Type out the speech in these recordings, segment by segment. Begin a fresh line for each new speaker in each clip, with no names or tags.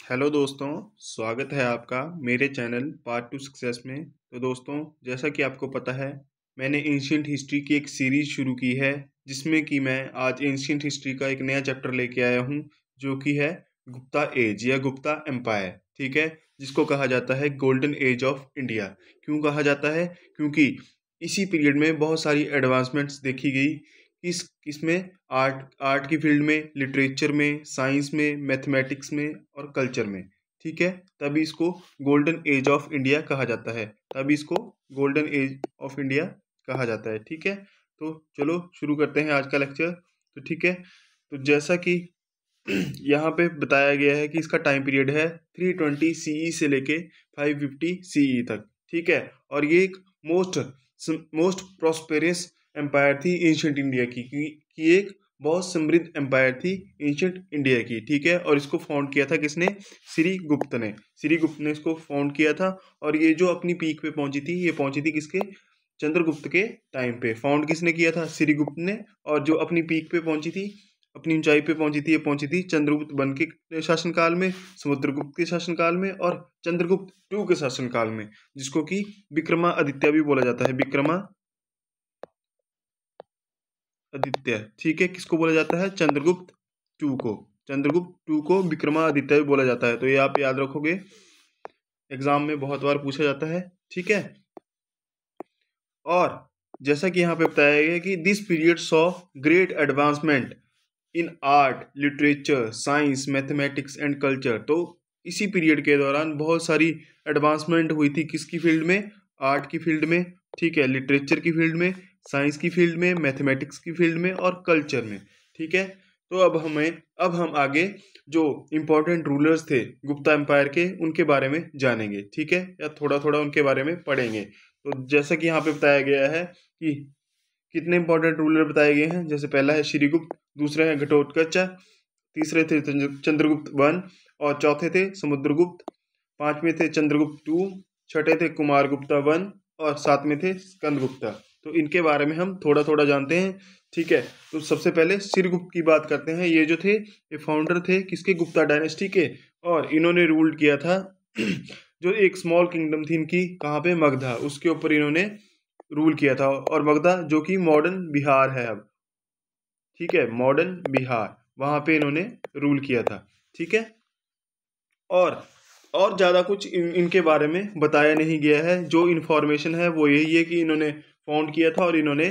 Hello दोस्तों, स्वागत है आपका मेरे चैनल पार्ट टू सक्सेस में। तो दोस्तों, जैसा कि आपको पता है, मैंने एंशियंट हिस्ट्री की एक सीरीज शुरू की है जिसमें कि मैं आज एंशियंट हिस्ट्री का एक नया चैप्टर लेके आया हूं जो कि है गुप्ता एज या गुप्ता एम्पायर। ठीक है, जिसको कहा जाता है गोल्डन एज ऑफ इंडिया। क्यों कहा जाता है? क्योंकि इसी पीरियड में बहुत सारी एडवांसमेंट्स देखी गई। किसमें? आर्ट आर्ट की फील्ड में, लिटरेचर में, साइंस में, मैथमेटिक्स में और कल्चर में। ठीक है, तभी इसको गोल्डन एज ऑफ इंडिया कहा जाता है। तभी इसको गोल्डन एज ऑफ इंडिया कहा जाता है। ठीक है, तो चलो शुरू करते हैं आज का लेक्चर। तो ठीक है, तो जैसा कि यहाँ पे बताया गया है कि इसका टाइम पीरियड है 320 सीई से लेके 550 सीई तक। ठीक है, और ये एक मोस्ट मोस्ट प्रॉस्पेरस एम्पायर थी एंशियंट इंडिया की एक बहुत समृद्ध एम्पायर थी एंशियंट इंडिया की। ठीक है, और इसको फाउंड किया था किसने? श्रीगुप्त ने। श्रीगुप्त ने इसको फाउंड किया था। और ये जो अपनी पीक पे पहुंची थी, ये पहुंची थी किसके? चंद्रगुप्त के टाइम पे। फाउंड किसने किया था? श्रीगुप्त ने। और जो अपनी पीक पे पहुंची थी, अपनी ऊंचाई पे पहुंची थी, ये पहुंची थी चंद्रगुप्त वन के शासनकाल में, समुद्रगुप्त के शासनकाल में और चंद्रगुप्त टू के शासनकाल में, जिसको कि विक्रमादित्य भी बोला जाता है। विक्रमादित्य। ठीक है, किसको बोला जाता है? चंद्रगुप्त टू को। चंद्रगुप्त टू को विक्रमादित्य भी बोला जाता है। तो ये आप याद रखोगे, एग्जाम में बहुत बार पूछा जाता है। ठीक है, और जैसा कि यहाँ पे बताया गया है कि this period saw great advancement in art, literature, science, mathematics and culture. तो इसी पीरियड के दौरान बहुत सारी एडवांसमेंट हुई थी। किसकी फील्ड में? आर्ट की फील्ड में। ठीक है, लिटरेचर की फील्ड में, साइंस की फील्ड में, मैथमेटिक्स की फील्ड में और कल्चर में। ठीक है, तो अब हम आगे जो इम्पोर्टेंट रूलर्स थे गुप्ता एम्पायर के, उनके बारे में जानेंगे। ठीक है, या थोड़ा थोड़ा उनके बारे में पढ़ेंगे। तो जैसा कि यहाँ पे बताया गया है कि कितने इंपॉर्टेंट रूलर बताए गए हैं। जैसे पहला है श्रीगुप्त, दूसरे हैं घटोत्कच, तीसरे थे चंद्रगुप्त वन और चौथे थे समुद्रगुप्त, पांचवें थे चंद्रगुप्त टू, छठे थे कुमारगुप्ता वन और सातवें थे स्कंदगुप्ता। तो इनके बारे में हम थोड़ा थोड़ा जानते हैं। ठीक है, तो सबसे पहले श्रीगुप्त की बात करते हैं। ये जो थे, ये फाउंडर थे किसके? गुप्ता डायनेस्टी के। और इन्होंने रूल किया था जो एक स्मॉल किंगडम थी इनकी, कहाँ पे? मगधा, उसके ऊपर इन्होंने रूल किया था। और मगधा जो कि मॉडर्न बिहार है अब। ठीक है, मॉडर्न बिहार, वहां पे इन्होंने रूल किया था। ठीक है, और ज्यादा कुछ इनके बारे में बताया नहीं गया है। जो इन्फॉर्मेशन है वो यही है कि इन्होंने फाउंड किया था और इन्होंने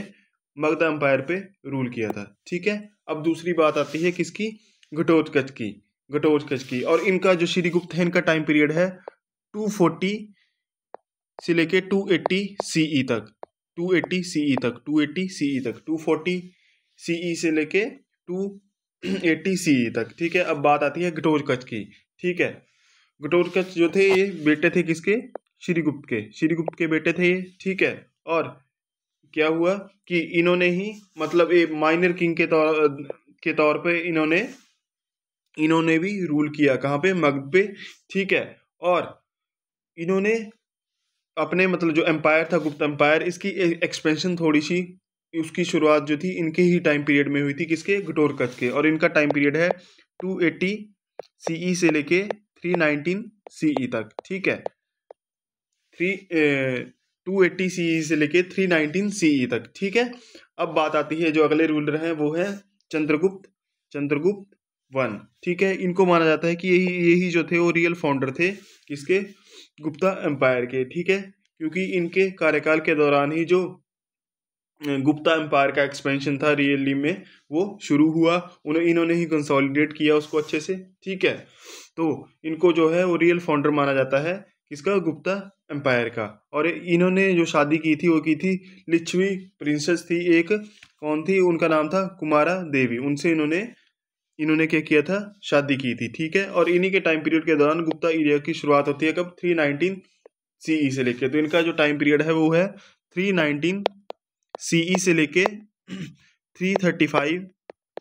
मगधा एम्पायर पे रूल किया था। ठीक है, अब दूसरी बात आती है किसकी? घटोत्कच की। घटोत्कच की। और इनका जो श्रीगुप्त है, इनका टाइम पीरियड है 240 से लेके 280 सीई तक। 280 सीई तक, 280 सीई तक, 240 सीई से लेके 280 सीई तक। ठीक है, अब बात आती है घटोत्कच की। ठीक है, घटोत्कच जो थे, ये बेटे थे किसके? श्रीगुप्त के। श्रीगुप्त के बेटे थे ये। ठीक है, और क्या हुआ कि इन्होंने ही, मतलब एक माइनर किंग के तौर पे इन्होंने भी रूल किया। कहाँ पे? मगध पे। ठीक है, और इन्होंने अपने, मतलब जो एम्पायर था गुप्त एम्पायर, इसकी एक्सपेंशन थोड़ी सी, उसकी शुरुआत जो थी इनके ही टाइम पीरियड में हुई थी। किसके? घटोत्कच के। और इनका टाइम पीरियड है 280 सीई से लेके 319 सीई तक। ठीक है, 280 सीई से लेके 319 सीई तक। ठीक है, अब बात आती है जो अगले रूलर हैं, वो है चंद्रगुप्त वन। ठीक है, इनको माना जाता है कि यही जो थे वो रियल फाउंडर थे किसके? गुप्ता एम्पायर के। ठीक है, क्योंकि इनके कार्यकाल के दौरान ही जो गुप्ता एम्पायर का एक्सपेंशन था रियली में, वो शुरू हुआ। इन्होंने ही कंसोलिडेट किया उसको अच्छे से। ठीक है, तो इनको जो है वो रियल फाउंडर माना जाता है किसका? गुप्ता एम्पायर का। और इन्होंने जो शादी की थी वो की थी लिच्छवी प्रिंसेस थी एक। कौन थी? उनका नाम था कुमारा देवी। उनसे इन्होंने क्या किया था? शादी की थी। ठीक है, और इन्हीं के टाइम पीरियड के दौरान गुप्ता एरिया की शुरुआत होती है कब? 319 सीई से लेके। तो इनका जो टाइम पीरियड है वो है 319 सीई से लेके 335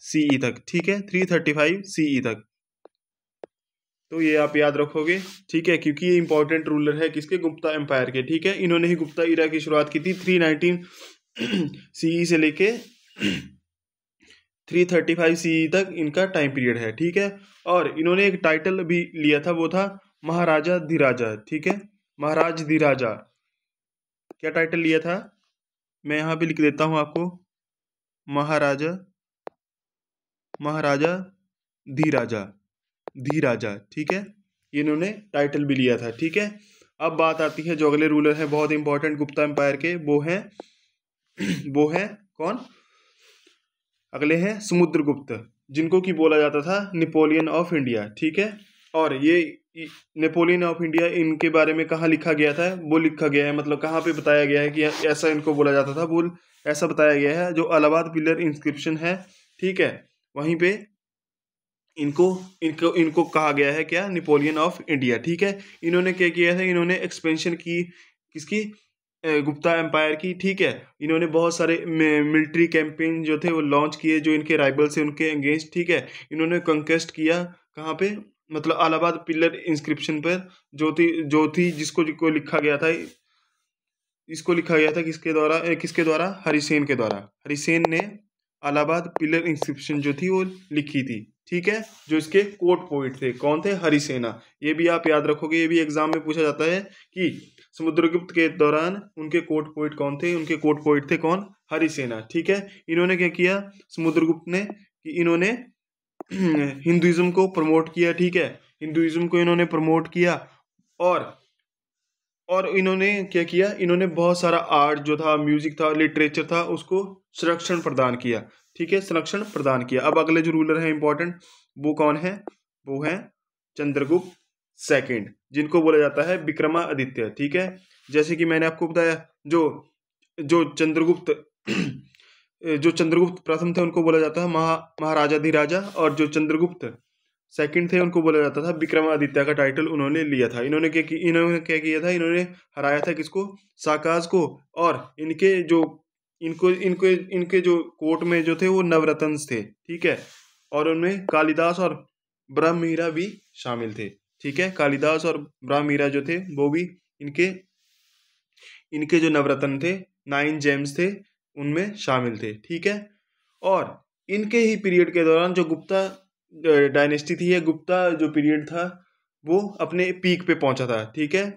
सीई तक। ठीक है, 335 सीई तक। तो ये आप याद रखोगे। ठीक है, क्योंकि ये इंपॉर्टेंट रूलर है किसके? गुप्ता एम्पायर के। ठीक है, इन्होंने ही गुप्ता इरा की शुरुआत की थी 319 सीई से लेके 335 CE तक इनका टाइम पीरियड है, ठीक है। और इन्होंने एक टाइटल भी लिया था, वो था महाराजा धीराजा, ठीक है, महाराज धीराजा। क्या टाइटल लिया था, मैं यहाँ पे लिख देता हूँ आपको, महाराजा, महाराजा धीराजा, धीराजा, ठीक है, इन्होंने टाइटल भी लिया था, ठीक है। अब बात आती है जो अगले रूलर है बहुत इंपॉर्टेंट गुप्ता एम्पायर के, वो है कौन, अगले हैं समुद्रगुप्त, जिनको कि बोला जाता था नेपोलियन ऑफ इंडिया, ठीक है। और ये नेपोलियन ऑफ इंडिया इनके बारे में कहाँ लिखा गया था, वो लिखा गया है, मतलब कहाँ पे बताया गया है कि ऐसा इनको बोला जाता था, वो ऐसा बताया गया है जो इलाहाबाद पिलर इंस्क्रिप्शन है, ठीक है, वहीं पे इनको इनको इनको कहा गया है क्या, नेपोलियन ऑफ इंडिया, ठीक है। इन्होंने क्या किया था, इन्होंने एक्सपेंशन की किसकी, गुप्ता एम्पायर की, ठीक है। इन्होंने बहुत सारे मिलिट्री कैंपेन जो थे वो लॉन्च किए, जो इनके राइवल्स थे उनके अगेंस्ट, ठीक है। इन्होंने कंक्वेस्ट किया कहाँ पे, मतलब इलाहाबाद पिलर इंस्क्रिप्शन पर, जो थी जिसको लिखा गया था, इसको लिखा गया था किसके द्वारा, हरिसेन के द्वारा। हरिसेन ने इलाहाबाद पिलर इंस्क्रिप्शन जो थी वो लिखी थी, ठीक है। जो इसके कोर्ट पोइट थे कौन थे, हरिसेना। ये भी आप याद रखोगे, ये भी एग्जाम में पूछा जाता है कि समुद्रगुप्त के दौरान उनके कोर्ट पोइट कौन थे, उनके कोर्ट पोइट थे कौन, हरिसेना, ठीक है। इन्होंने क्या किया समुद्रगुप्त ने, कि इन्होंने हिंदुइज्म को प्रमोट किया, ठीक है, हिंदुइज्म को इन्होंने प्रमोट किया। और इन्होंने क्या किया, इन्होंने बहुत सारा आर्ट जो था, म्यूजिक था, लिटरेचर था, उसको संरक्षण प्रदान किया, ठीक है, संरक्षण प्रदान किया। अब अगले जो रूलर है इंपॉर्टेंट, वो कौन है, वो है चंद्रगुप्त सेकंड, जिनको बोला जाता है विक्रमादित्य, ठीक है। जैसे कि मैंने आपको बताया, जो जो चंद्रगुप्त जो चंद्रगुप्त प्रथम थे उनको बोला जाता है महाराजा धीराजा, और जो चंद्रगुप्त सेकंड थे उनको बोला जाता था विक्रमादित्य का टाइटल उन्होंने लिया था। इन्होंने क्या किया था, इन्होंने हराया था किसको, साकाज को। और इनके जो कोर्ट में जो थे वो नवरत्न थे, ठीक है। और उनमें कालिदास और ब्रह्ममीरा भी शामिल थे, ठीक है। कालिदास और ब्रह्ममीरा जो थे वो भी इनके इनके जो नवरत्न थे, 9 जेम्स थे, उनमें शामिल थे, ठीक है। और इनके ही पीरियड के दौरान जो गुप्ता डायनेस्टी थी, या गुप्ता जो पीरियड था, वो अपने पीक पे पहुंचा था, ठीक है।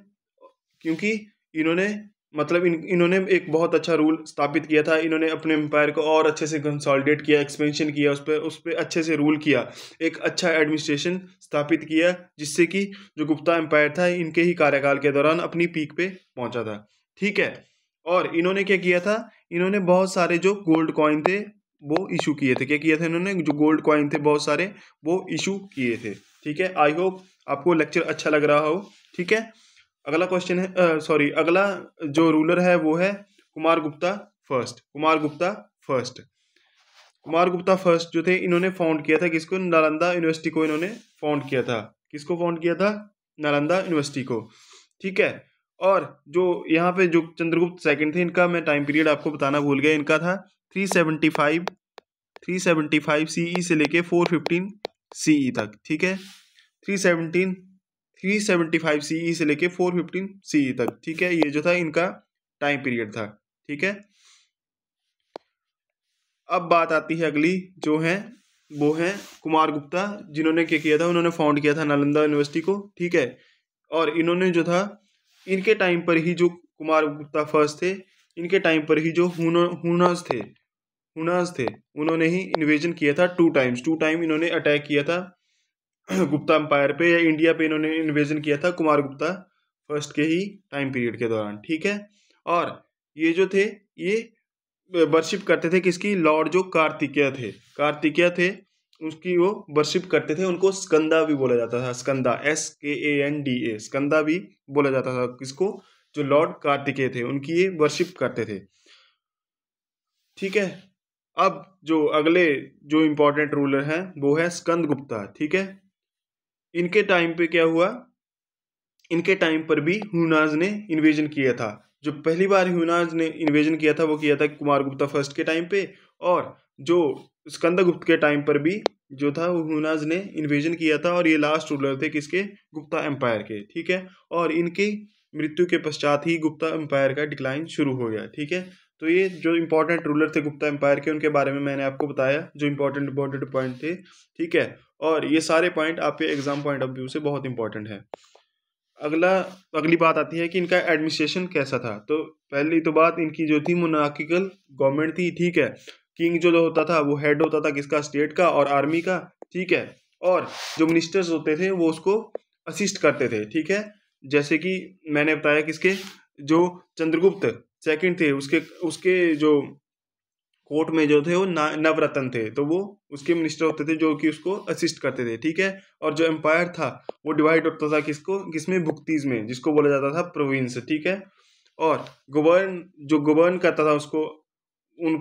क्योंकि इन्होंने मतलब इन्होंने एक बहुत अच्छा रूल स्थापित किया था, इन्होंने अपने एम्पायर को और अच्छे से कंसोलिडेट किया, एक्सपेंशन किया, उस पर अच्छे से रूल किया, एक अच्छा एडमिनिस्ट्रेशन स्थापित किया, जिससे कि जो गुप्ता एम्पायर था इनके ही कार्यकाल के दौरान अपनी पीक पे पहुंचा था, ठीक है। और इन्होंने क्या किया था, इन्होंने बहुत सारे जो गोल्ड कॉइन थे वो इशू किए थे। क्या किया था इन्होंने, जो गोल्ड कॉइन थे बहुत सारे वो इशू किए थे, ठीक है। आई होप आपको लेक्चर अच्छा लग रहा हो, ठीक है। अगला क्वेश्चन है, सॉरी, अगला जो रूलर है वो है कुमार गुप्ता फर्स्ट। कुमार गुप्ता फर्स्ट जो थे, इन्होंने फाउंड किया था किसको, नालंदा यूनिवर्सिटी को इन्होंने फाउंड किया था। किसको फाउंड किया था, नालंदा यूनिवर्सिटी को, ठीक है। और जो यहाँ पे जो चंद्रगुप्त सेकंड थे, इनका मैं टाइम पीरियड आपको बताना भूल गया, इनका था 375 CE से लेके 415 CE तक, ठीक है। 375 CE से लेके 415 CE तक, ठीक है। ये जो था इनका टाइम पीरियड था, ठीक है। अब बात आती है अगली, जो है वो है कुमार गुप्ता, जिन्होंने क्या किया था, उन्होंने फाउंड किया था नालंदा यूनिवर्सिटी को, ठीक है। और इन्होंने जो था, इनके टाइम पर ही जो कुमार गुप्ता फर्स्ट थे, इनके टाइम पर ही जो हुनर्स थे, उन्होंने ही इन्वेजन किया था 2 टाइम इन्होंने अटैक किया था गुप्ता एम्पायर पे, या इंडिया पे इन्होंने इन्वेजन किया था कुमार गुप्ता फर्स्ट के ही टाइम पीरियड के दौरान, ठीक है। और ये जो थे, ये वर्शिप करते थे किसकी, लॉर्ड जो कार्तिकेय थे उसकी वो वर्शिप करते थे। उनको स्कंदा भी बोला जाता था, स्कंदा, SKANDA, स्कंदा भी बोला जाता था किसको, जो लॉर्ड कार्तिकेय थे उनकी ये वर्शिप करते थे, ठीक है। अब जो अगले जो इंपॉर्टेंट रूलर हैं वो है स्कंद गुप्ता, ठीक है। इनके टाइम पे क्या हुआ, इनके टाइम पर भी ह्यूनाज ने इन्वेजन किया था। जो पहली बार ह्यूनाज ने इन्वेजन किया था वो किया था कुमार गुप्ता फर्स्ट के टाइम पे, और जो स्कंदगुप्त के टाइम पर भी जो था वो ह्यूनाज ने इन्वेजन किया था। और ये लास्ट रूलर थे किसके, गुप्ता एम्पायर के, ठीक है। और इनकी मृत्यु के पश्चात ही गुप्ता एम्पायर का डिक्लाइन शुरू हो गया, ठीक है। तो ये जो इंपॉर्टेंट रूलर थे गुप्ता एम्पायर के, उनके बारे में मैंने आपको बताया, जो इंपॉर्टेंट पॉइंट थे, ठीक है। और ये सारे पॉइंट आपके एग्जाम पॉइंट ऑफ व्यू से बहुत इंपॉर्टेंट है। अगली बात आती है कि इनका एडमिनिस्ट्रेशन कैसा था। तो पहली तो बात इनकी जो थी मोनार्किकल गवर्नमेंट थी, ठीक है। किंग जो होता था वो हेड होता था किसका, स्टेट का और आर्मी का, ठीक है। और जो मिनिस्टर्स होते थे वो उसको असिस्ट करते थे, ठीक है। जैसे कि मैंने बताया किसके, जो चंद्रगुप्त सेकंड थे, उसके उसके जो कोर्ट में जो थे वो नवरत्न थे, तो वो उसके मिनिस्टर होते थे जो कि उसको असिस्ट करते थे, ठीक है। और जो एम्पायर था वो डिवाइड होता था किसमें, भुक्तीज में, जिसको बोला जाता था प्रोविंस, ठीक है। और गवर्न करता था उसको, उन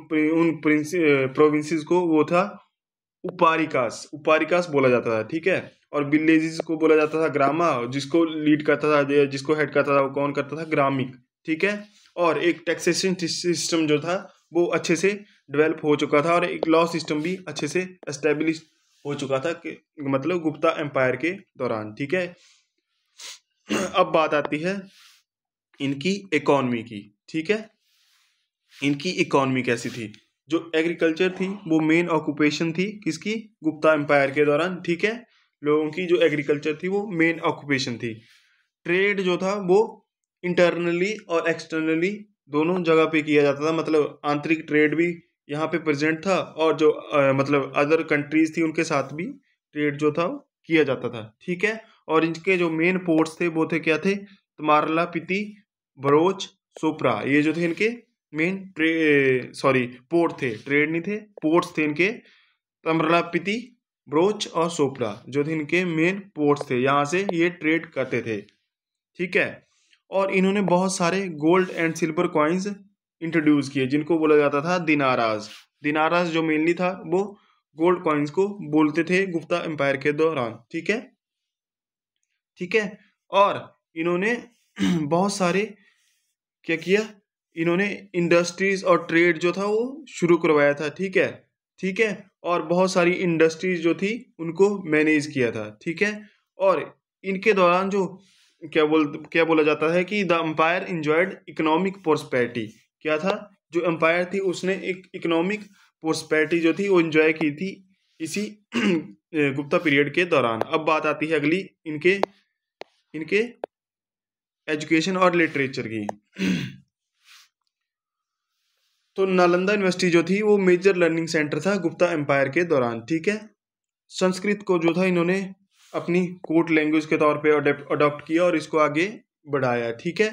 प्रोविंसेस को, वो था उपारिकास बोला जाता था, ठीक है। और विलेजेस को बोला जाता था ग्रामा, जिसको लीड करता था, जिसको हेड करता था वो कौन करता था, ग्रामिक, ठीक है। और एक टैक्सेशन सिस्टम जो था वो अच्छे से डेवलप हो चुका था, और एक लॉ सिस्टम भी अच्छे से एस्टेब्लिश हो चुका था कि मतलब गुप्ता एम्पायर के दौरान, ठीक है। अब बात आती है इनकी इकोनॉमी की, ठीक है। इनकी इकोनॉमी कैसी थी। जो एग्रीकल्चर थी वो मेन ऑक्यूपेशन थी किसकी, गुप्ता एम्पायर के दौरान, ठीक है। लोगों की जो एग्रीकल्चर थी वो मेन ऑक्यूपेशन थी। ट्रेड जो था वो इंटरनली और एक्सटर्नली दोनों जगह पे किया जाता था, मतलब आंतरिक ट्रेड भी यहाँ पे प्रेजेंट था, और जो मतलब अदर कंट्रीज थी उनके साथ भी ट्रेड जो था वो किया जाता था, ठीक है। और इनके जो मेन पोर्ट्स थे वो थे क्या थे, तमारला, पिति, बरोच, सोप्रा, ये जो थे इनके मेन पोर्ट थे, ट्रेड नहीं थे, पोर्ट्स थे इनके। तमरला, पिति, ब्रोच और सोप्रा जो थे इनके मेन पोर्ट्स थे, यहाँ से ये ट्रेड करते थे, ठीक है। और इन्होंने बहुत सारे gold and silver coins introduce किए, जिनको बोला जाता था दिनाराज। दिनाराज जो मेनली था वो गोल्ड कॉइन्स को बोलते थे गुप्ता एम्पायर के दौरान, ठीक है, ठीक है। और इन्होंने बहुत सारे क्या किया, इन्होंने इंडस्ट्रीज और ट्रेड जो था वो शुरू करवाया था, ठीक है, ठीक है। और बहुत सारी इंडस्ट्रीज जो थी उनको मैनेज किया था, ठीक है। और इनके दौरान जो क्या बोला जाता है कि the empire enjoyed economic prosperity. क्या था, जो एम्पायर थी उसने एक इकोनॉमिक प्रोस्पेरिटी जो थी वो इंजॉय की थी इसी गुप्ता पीरियड के दौरान। अब बात आती है अगली इनके इनके एजुकेशन और लिटरेचर की। तो नालंदा यूनिवर्सिटी जो थी वो मेजर लर्निंग सेंटर था गुप्ता एम्पायर के दौरान, ठीक है। संस्कृत को जो था इन्होंने अपनी कोर्ट लैंग्वेज के तौर पे अडॉप्ट किया और इसको आगे बढ़ाया, ठीक है।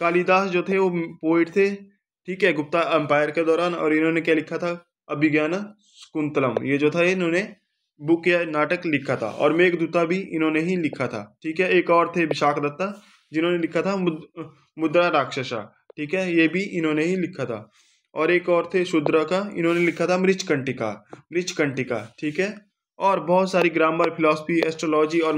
कालिदास जो थे वो पोइट थे, ठीक है, गुप्ता एम्पायर के दौरान, और इन्होंने क्या लिखा था, अभिज्ञान शाकुंतलम, ये जो था इन्होंने बुक या नाटक लिखा था। और मेघदूता भी इन्होंने ही लिखा था, ठीक है। एक और थे विशाख दत्ता जिन्होंने लिखा था मुद्रा राक्षसा, ठीक है, ये भी इन्होंने ही लिखा था। और एक और थे शूद्र का, इन्होंने लिखा था मृच्छकंटिका, ठीक है। और बहुत सारी ग्रामर, फिलॉसफी, एस्ट्रोलॉजी और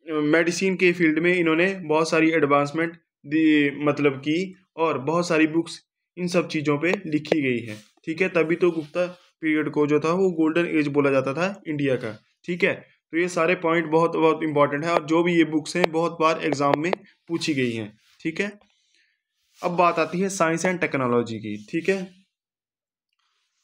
मेडिसिन के फील्ड में इन्होंने बहुत सारी एडवांसमेंट दी, मतलब की, और बहुत सारी बुक्स इन सब चीज़ों पे लिखी गई है, ठीक है। तभी तो गुप्ता पीरियड को जो था वो गोल्डन एज बोला जाता था इंडिया का, ठीक है। तो ये सारे पॉइंट बहुत बहुत इंपॉर्टेंट है, और जो भी ये बुक्स हैं बहुत बार एग्जाम में पूछी गई हैं, ठीक है। अब बात आती है साइंस एंड टेक्नोलॉजी की, ठीक है।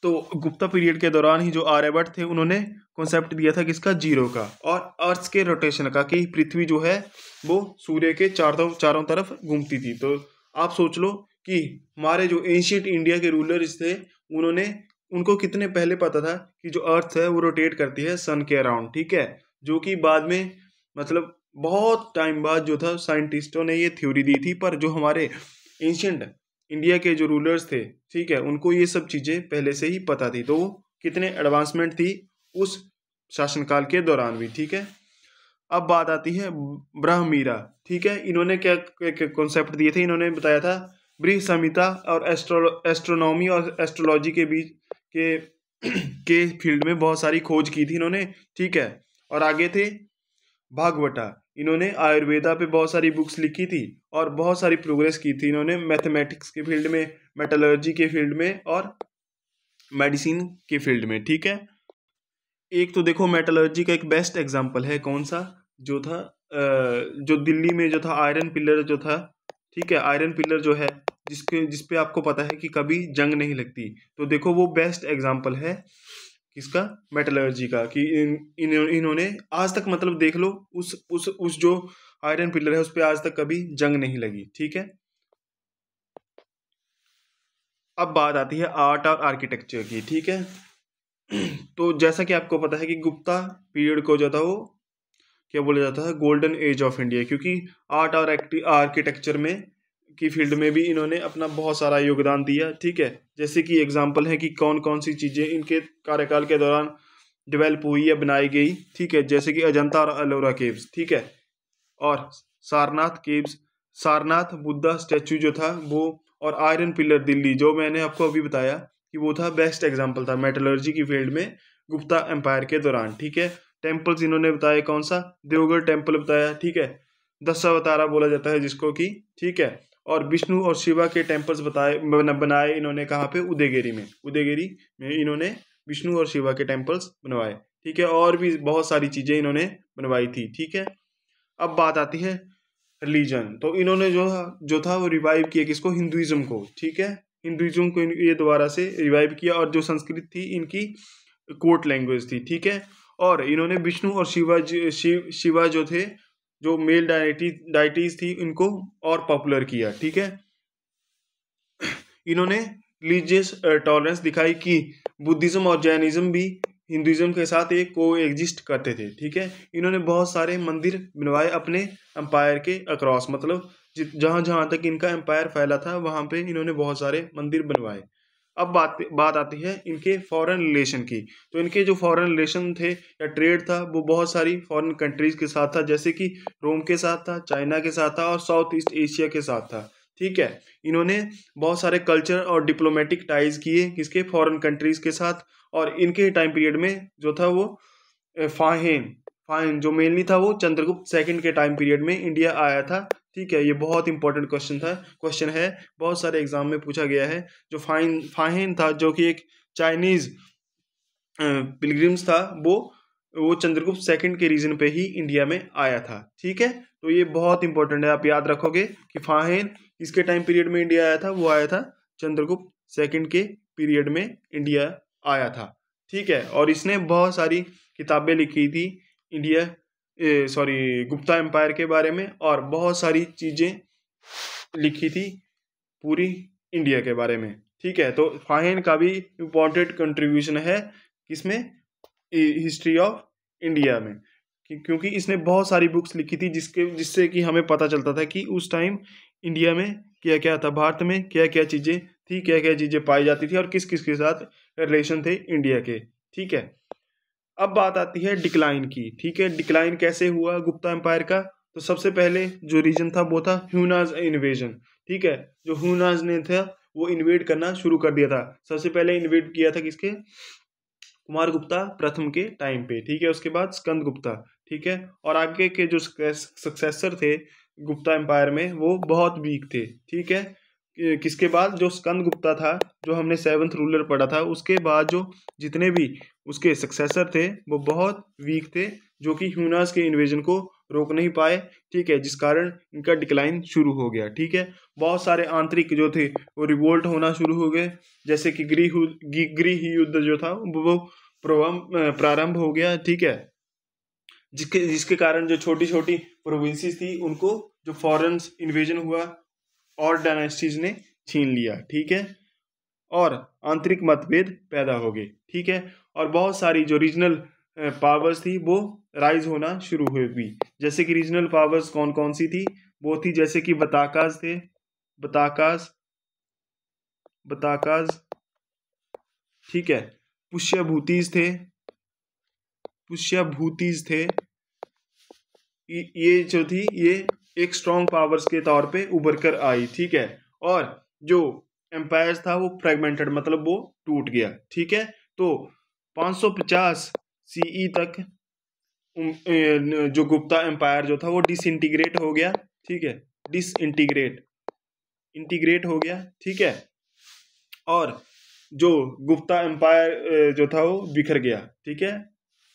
तो गुप्ता पीरियड के दौरान ही जो आर्यभट्ट थे उन्होंने कॉन्सेप्ट दिया था किसका, जीरो का, और अर्थ के रोटेशन का, कि पृथ्वी जो है वो सूर्य के चारों तरफ घूमती थी। तो आप सोच लो कि हमारे जो एंशियंट इंडिया के रूलर्स थे उनको कितने पहले पता था कि जो अर्थ है वो रोटेट करती है सन के अराउंड, ठीक है। जो कि बाद में मतलब बहुत टाइम बाद जो था साइंटिस्टों ने ये थ्योरी दी थी, पर जो हमारे एंशियंट इंडिया के जो रूलर्स थे, ठीक है, उनको ये सब चीज़ें पहले से ही पता थी। तो कितने एडवांसमेंट थी उस शासनकाल के दौरान भी, ठीक है। अब बात आती है ब्रह्मीरा, ठीक है। इन्होंने क्या कॉन्सेप्ट दिए थे, इन्होंने बताया था बृह संहिता और एस्ट्रोनॉमी और एस्ट्रोलॉजी के बीच के फील्ड में बहुत सारी खोज की थी इन्होंने, ठीक है। और आगे थे भागवटा, इन्होंने आयुर्वेदा पे बहुत सारी बुक्स लिखी थी और बहुत सारी प्रोग्रेस की थी इन्होंने मैथमेटिक्स के फील्ड में, मेटलर्जी के फील्ड में और मेडिसिन के फील्ड में, ठीक है। एक तो देखो मेटलर्जी का एक बेस्ट एग्जांपल है कौन सा, जो था जो दिल्ली में जो था आयरन पिलर जो था, ठीक है, आयरन पिलर जो है जिसपे आपको पता है कि कभी जंग नहीं लगती। तो देखो वो बेस्ट एग्जाम्पल है किसका, मेटलर्जी का, कि इन्होंने आज तक मतलब देख लो उस जो आयरन पिलर है उस पर आज तक कभी जंग नहीं लगी। ठीक है, अब बात आती है आर्ट और आर्किटेक्चर की। ठीक है, तो जैसा कि आपको पता है कि गुप्ता पीरियड को जो था वो क्या बोला जाता है, गोल्डन एज ऑफ इंडिया, क्योंकि आर्ट और आर्किटेक्चर में की फील्ड में भी इन्होंने अपना बहुत सारा योगदान दिया। ठीक है, जैसे कि एग्जांपल है कि कौन कौन सी चीज़ें इनके कार्यकाल के दौरान डेवलप हुई या बनाई गई। ठीक है, जैसे कि अजंता और एलोरा केव्स। ठीक है, और सारनाथ केव्स, सारनाथ बुद्धा स्टैचू जो था वो, और आयरन पिलर दिल्ली जो मैंने आपको अभी बताया कि वो था बेस्ट एग्जाम्पल था मेटलर्जी की फील्ड में गुप्ता एम्पायर के दौरान। ठीक है, टेम्पल्स इन्होंने बताया, कौन सा, देवगढ़ टेम्पल बताया। ठीक है, दशावतारा बोला जाता है जिसको कि। ठीक है, और विष्णु और शिवा के टेम्पल्स बनाए इन्होंने कहाँ पे, उदयगिरी में। उदयगिरी में इन्होंने विष्णु और शिवा के टेम्पल्स बनवाए। ठीक है, और भी बहुत सारी चीजें इन्होंने बनवाई थी। ठीक है, अब बात आती है रिलीजन। तो इन्होंने जो जो था वो रिवाइव किया किसको, हिंदुइज्म को। ठीक है, हिंदुइज्म को ये दोबारा से रिवाइव किया, और जो संस्कृत थी इनकी कोर्ट लैंग्वेज थी। ठीक है, और इन्होंने विष्णु और शिवा जो थे, जो मेल डाइटीज थी, इनको और पॉपुलर किया। ठीक है, इन्होंने रिलीजियस टॉलरेंस दिखाई कि बुद्धिज्म और जैनिज्म भी हिंदुइज्म के साथ एक को एग्जिस्ट करते थे। ठीक है, इन्होंने बहुत सारे मंदिर बनवाए अपने एम्पायर के अक्रॉस, मतलब जहाँ जहाँ तक इनका एम्पायर फैला था वहाँ पे इन्होंने बहुत सारे मंदिर बनवाए। अब बात आती है इनके फॉरेन रिलेशन की। तो इनके जो फॉरेन रिलेशन थे या ट्रेड था वो बहुत सारी फॉरेन कंट्रीज के साथ था, जैसे कि रोम के साथ था, चाइना के साथ था, और साउथ ईस्ट एशिया के साथ था। ठीक है, इन्होंने बहुत सारे कल्चर और डिप्लोमेटिक टाइज किए किसके, फॉरेन कंट्रीज के साथ। और इनके टाइम पीरियड में जो था वो फाहिन फाहिन जो मेनली था वो चंद्रगुप्त सेकंड के टाइम पीरियड में इंडिया आया था। ठीक है, ये बहुत इंपॉर्टेंट क्वेश्चन है, बहुत सारे एग्जाम में पूछा गया है। जो फाहिन था जो कि एक चाइनीज पिलग्रिम्स था, वो चंद्रगुप्त सेकंड के रीजन पे ही इंडिया में आया था। ठीक है, तो ये बहुत इंपॉर्टेंट है, आप याद रखोगे कि फाहिन किसके टाइम पीरियड में इंडिया आया था, वो आया था चंद्रगुप्त सेकंड के पीरियड में इंडिया आया था। ठीक है, और इसने बहुत सारी किताबें लिखी थी इंडिया गुप्ता एम्पायर के बारे में, और बहुत सारी चीज़ें लिखी थी पूरी इंडिया के बारे में। ठीक है, तो फाहिन का भी इम्पोर्टेंट कंट्रीब्यूशन है किसमें, हिस्ट्री ऑफ इंडिया में, क्योंकि इसने बहुत सारी बुक्स लिखी थी जिससे कि हमें पता चलता था कि उस टाइम इंडिया में क्या क्या था, भारत में क्या क्या चीज़ें थी, क्या क्या चीज़ें पाई जाती थी, और किस किस के साथ रिलेशन थे इंडिया के। ठीक है, अब बात आती है डिक्लाइन की। ठीक है, डिक्लाइन कैसे हुआ गुप्ता एम्पायर का। तो सबसे पहले जो रीजन था वो था ह्यूनाज इन्वेजन। ठीक है, जो ह्यूनाज ने था वो इन्वेड करना शुरू कर दिया था। सबसे पहले इन्वेड किया था किसके, कुमार गुप्ता प्रथम के टाइम पे। ठीक है, उसके बाद स्कंद गुप्ता। ठीक है, और आगे के जो सक्सेसर थे गुप्ता एम्पायर में वो बहुत वीक थे। ठीक है, किसके बाद, जो स्कंद गुप्ता था जो हमने 7th रूलर पढ़ा था, उसके बाद जो जितने भी उसके सक्सेसर थे वो बहुत वीक थे, जो कि ह्यूनास के इन्वेजन को रोक नहीं पाए। ठीक है, जिस कारण इनका डिक्लाइन शुरू हो गया। ठीक है, बहुत सारे आंतरिक जो थे वो रिवोल्ट होना शुरू हो गए, जैसे कि गृह युद्ध जो था वो प्रारंभ हो गया। ठीक है, जिसके कारण जो छोटी छोटी प्रोविंसेस थी उनको जो फॉरेन इन्वेजन हुआ और डायनेस्टीज ने छीन लिया। ठीक है, और आंतरिक मतभेद पैदा हो गए। ठीक है, और बहुत सारी जो रीजनल पावर्स थी वो राइज होना शुरू हुई। जैसे कि रीजनल पावर्स कौन कौन सी थी, वो थी जैसे कि बताकाज थे, बताकाज बताकाज ठीक है, पुष्यभूतिज थे। ये जो थी ये एक स्ट्रॉन्ग पावर्स के तौर पे उभर कर आई। ठीक है, और जो एम्पायर था वो फ्रेगमेंटेड, मतलब वो टूट गया। ठीक है, तो 550 सीई तक जो गुप्ता एम्पायर जो था वो डिसइंटीग्रेट हो गया। ठीक है, इंटीग्रेट हो गया। ठीक है, और जो गुप्ता एम्पायर जो था वो बिखर गया। ठीक है,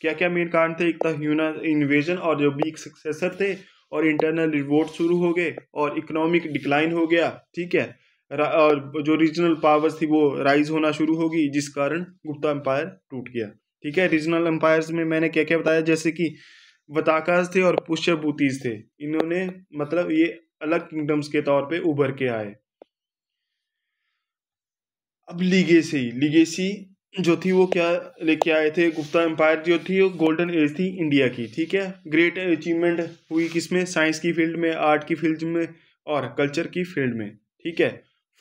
क्या क्या मेन कारण थे, एक था ह्यूना इन्वेजन और जो वीक सक्सेसर थे, और इंटरनल रिवोल्ट शुरू हो गए, और इकोनॉमिक डिक्लाइन हो गया। ठीक है, और जो रीजनल पावर्स थी वो राइज होना शुरू होगी, जिस कारण गुप्ता एम्पायर टूट गया। ठीक है, रीजनल एम्पायर्स में मैंने क्या क्या बताया, जैसे कि वताकास थे और पुष्यभूतिस थे, इन्होंने मतलब ये अलग किंगडम्स के तौर पे उभर के आए। अब लिगेसी जो थी वो क्या लेके आए थे, गुप्ता एम्पायर जो थी वो गोल्डन एज थी इंडिया की। ठीक है, ग्रेट अचीवमेंट हुई किसमें, साइंस की फील्ड में, आर्ट की फील्ड में और कल्चर की फील्ड में। ठीक है,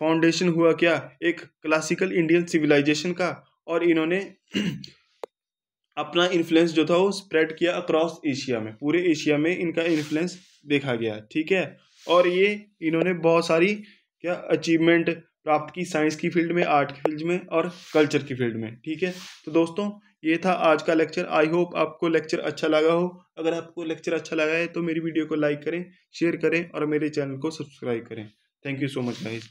फाउंडेशन हुआ क्या, एक क्लासिकल इंडियन सिविलाइजेशन का, और इन्होंने अपना इन्फ्लुएंस जो था वो स्प्रेड किया अक्रॉस एशिया में, पूरे एशिया में इनका इन्फ्लुएंस देखा गया। ठीक है, और ये इन्होंने बहुत सारी क्या अचीवमेंट प्राप्त की साइंस की फील्ड में, आर्ट की फील्ड में और कल्चर की फील्ड में। ठीक है, तो दोस्तों ये था आज का लेक्चर। आई होप आपको लेक्चर अच्छा लगा हो। अगर आपको लेक्चर अच्छा लगा है तो मेरी वीडियो को लाइक करें, शेयर करें और मेरे चैनल को सब्सक्राइब करें। Thank you so much guys.